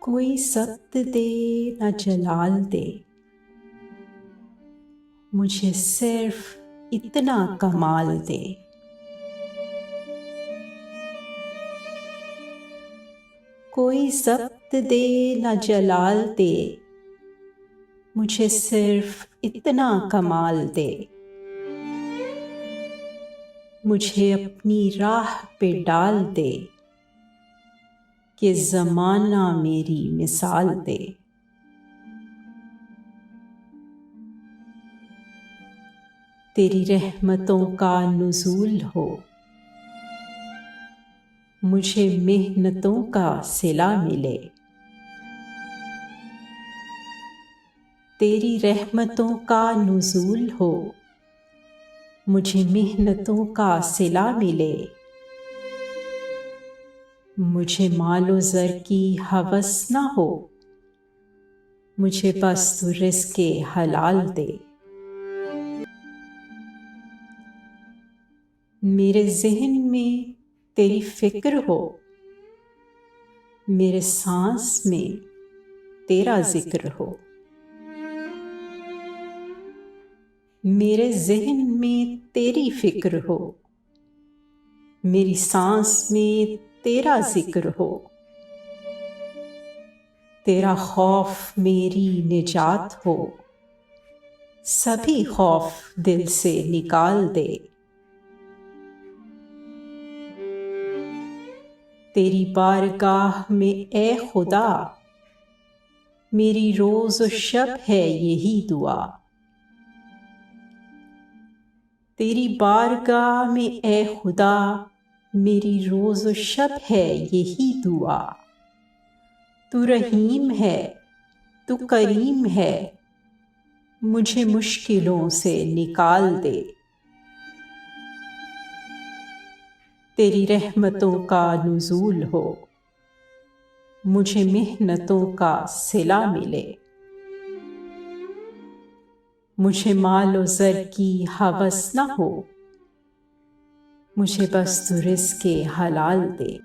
कोई सख्त दे न जलाल दे, मुझे सिर्फ इतना कमाल दे। कोई सख्त दे न जलाल दे, मुझे सिर्फ इतना कमाल दे। मुझे अपनी राह पे डाल दे कि ज़माना मेरी मिसाल दे। तेरी रहमतों का नुज़ूल हो, मुझे मेहनतों का सिला मिले। तेरी रहमतों का नुज़ूल हो, मुझे मेहनतों का सिला मिले। मुझे मालो ज़र की हवस ना हो, मुझे बस तू रिज़्क़े हलाल दे। मेरे ज़हन में तेरी फ़िक्र हो, मेरे सांस में तेरा ज़िक्र हो। मेरे ज़हन में तेरी फ़िक्र हो, मेरी सांस में तेरा ज़िक्र हो। तेरा खौफ मेरी निजात हो, सभी खौफ दिल से निकाल दे। तेरी बारगाह में ए खुदा, मेरी रोज़ व शब है यही दुआ। तेरी बारगाह में ए खुदा, मेरी रोज़ व शब है यही दुआ। तू रहीम है, तू करीम है, मुझे मुश्किलों से निकाल दे। तेरी रहमतों का नुज़ूल हो, मुझे मेहनतों का सिला मिले। मुझे मालो ज़र की हवस न हो, मुझे बस तू रिज़्क़े हलाल दे।